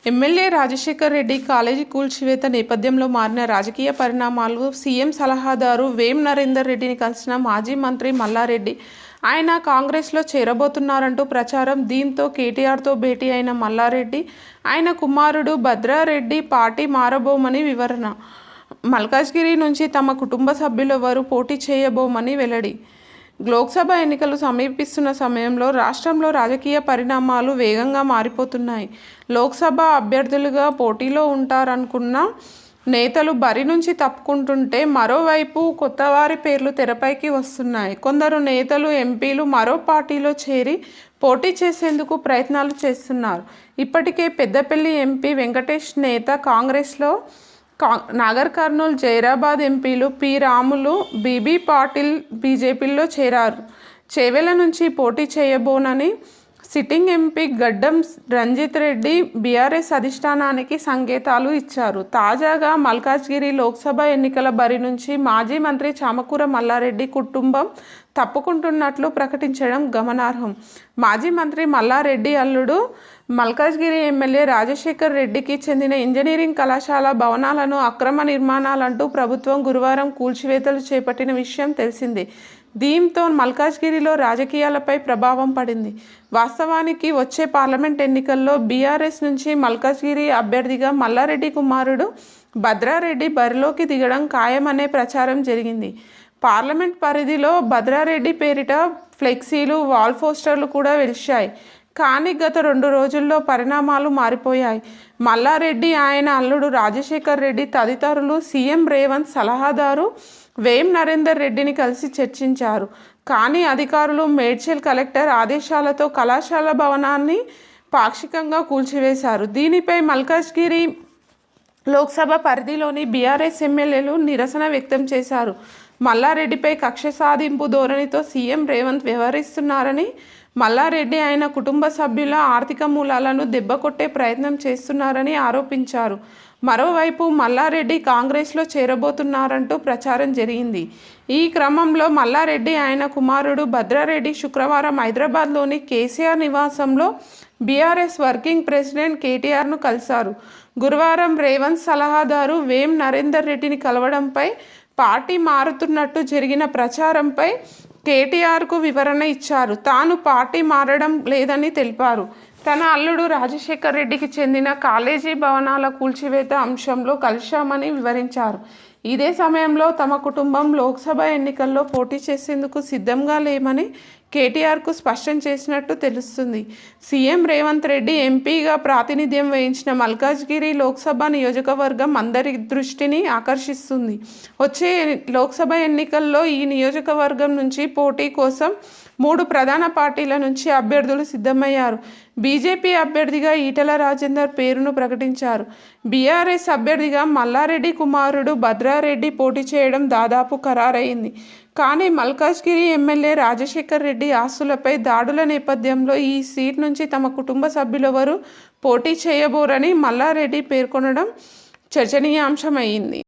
MLA Rajasekhar Reddy college కూల్చివేత నేపథ్యంలో మారిన రాజకీయ పరిణామాలు. సీఎం సలహాదారు వేం నరేందర్ రెడ్డిని కలిసిన మాజీ మంత్రి మల్లారెడ్డి ఆయన కాంగ్రెస్లో చేరబోతున్నారంటూ ప్రచారం. దీంతో కేటీఆర్తో భేటీ అయిన మల్లారెడ్డి ఆయన కుమారుడు భద్రారెడ్డి పార్టీ మారబోమని వివరణ. మల్కాజ్గిరి నుంచి తమ కుటుంబ సభ్యులెవరూ పోటీ చేయబోమని వెల్లడి. లోక్సభ ఎన్నికలు సమీపిస్తున్న సమయంలో రాష్ట్రంలో రాజకీయ పరిణామాలు వేగంగా మారిపోతున్నాయి. లోక్సభ అభ్యర్థులుగా పోటీలో ఉంటారనుకున్న నేతలు బరి నుంచి తప్పుకుంటుంటే మరోవైపు కొత్తవారి పేర్లు తెరపైకి వస్తున్నాయి. కొందరు నేతలు, ఎంపీలు మరో పార్టీలో చేరి పోటీ చేసేందుకు ప్రయత్నాలు చేస్తున్నారు. ఇప్పటికే పెద్దపల్లి ఎంపీ వెంకటేష్ నేత కాంగ్రెస్లో, నాగర్ కర్నూల్, జైరాబాద్ ఎంపీలు పి రాములు, బీబీ పాటిల్ బీజేపీలో చేరారు. చేవెళ్ల నుంచి పోటీ చేయబోనని సిట్టింగ్ ఎంపీ గడ్డం రంజిత్ రెడ్డి బీఆర్ఎస్ అధిష్టానానికి సంకేతాలు ఇచ్చారు. తాజాగా మల్కాజ్గిరి లోక్సభ ఎన్నికల బరి నుంచి మాజీ మంత్రి చామకూర మల్లారెడ్డి కుటుంబం తప్పుకుంటున్నట్లు ప్రకటించడం గమనార్హం. మాజీ మంత్రి మల్లారెడ్డి అల్లుడు మల్కాజ్గిరి ఎమ్మెల్యే రాజశేఖర్ రెడ్డికి చెందిన ఇంజనీరింగ్ కళాశాల భవనాలను అక్రమ నిర్మాణాలంటూ ప్రభుత్వం గురువారం కూల్చివేతలు చేపట్టిన విషయం తెలిసిందే. దీంతో మల్కాజ్గిరిలో రాజకీయాలపై ప్రభావం పడింది. వాస్తవానికి వచ్చే పార్లమెంట్ ఎన్నికల్లో బీఆర్ఎస్ నుంచి మల్కాజ్గిరి అభ్యర్థిగా మల్లారెడ్డి కుమారుడు భద్రారెడ్డి బరిలోకి దిగడం ఖాయమనే ప్రచారం జరిగింది. పార్లమెంట్ పరిధిలో భద్రారెడ్డి పేరిట ఫ్లెక్సీలు, వాల్ పోస్టర్లు కూడా వెలిశాయి. కానీ గత 2 రోజుల్లో పరిణామాలు మారిపోయాయి. మల్లారెడ్డి, ఆయన అల్లుడు రాజశేఖర్ రెడ్డి తదితరులు సీఎం రేవంత్ సలహాదారు వేం నరేందర్ రెడ్డిని కలిసి చర్చించారు. కానీ అధికారులు మేడ్చల్ కలెక్టర్ ఆదేశాలతో కళాశాల భవనాన్ని పాక్షికంగా కూల్చివేశారు. దీనిపై మల్కాజ్గిరి లోక్సభ పరిధిలోని బీఆర్ఎస్ ఎమ్మెల్యేలు నిరసన వ్యక్తం చేశారు. మల్లారెడ్డిపై కక్ష సాధింపు ధోరణితో సీఎం రేవంత్ వ్యవహరిస్తున్నారని, మల్లారెడ్డి ఆయన కుటుంబ సభ్యుల ఆర్థిక మూలాలను దెబ్బకొట్టే ప్రయత్నం చేస్తున్నారని ఆరోపించారు. మరోవైపు మల్లారెడ్డి కాంగ్రెస్లో చేరబోతున్నారంటూ ప్రచారం జరిగింది. ఈ క్రమంలో మల్లారెడ్డి ఆయన కుమారుడు భద్రారెడ్డి శుక్రవారం హైదరాబాద్లోని కేసీఆర్ నివాసంలో బీఆర్ఎస్ వర్కింగ్ ప్రెసిడెంట్ కేటీఆర్ను కలిశారు. గురువారం రేవంత్ సలహాదారు వేం నరేందర్ రెడ్డిని కలవడంపై, పార్టీ మారుతున్నట్టు జరిగిన ప్రచారంపై కేటీఆర్కు వివరణ ఇచ్చారు. తాను పార్టీ మారడం లేదని తెలిపారు. తన అల్లుడు రాజశేఖర్ రెడ్డికి చెందిన కాలేజీ భవనాల కూల్చివేత అంశంలో కలిశామని వివరించారు. ఇదే సమయంలో తమ కుటుంబం లోక్సభ ఎన్నికల్లో పోటీ చేసేందుకు సిద్ధంగా లేమని కేటీఆర్కు స్పష్టం చేసినట్టు తెలుస్తుంది. సీఎం రేవంత్ రెడ్డి ఎంపీగా ప్రాతినిధ్యం వహించిన మల్కాజ్గిరి లోక్సభ నియోజకవర్గం అందరి దృష్టిని ఆకర్షిస్తుంది. వచ్చే లోక్సభ ఎన్నికల్లో ఈ నియోజకవర్గం నుంచి పోటీ కోసం 3 ప్రధాన పార్టీల నుంచి అభ్యర్థులు సిద్ధమయ్యారు. బీజేపీ అభ్యర్థిగా ఈటెల రాజేందర్ పేరును ప్రకటించారు. బీఆర్ఎస్ అభ్యర్థిగా మల్లారెడ్డి కుమారుడు భద్రారెడ్డి పోటీ చేయడం దాదాపు ఖరారైంది. కానీ మల్కాజ్గిరి ఎమ్మెల్యే రాజశేఖర్ రెడ్డి ఆస్తులపై దాడుల నేపథ్యంలో ఈ సీట్ నుంచి తమ కుటుంబ సభ్యులెవరూ పోటీ చేయబోరని మల్లారెడ్డి పేర్కొనడం చర్చనీయాంశమైంది.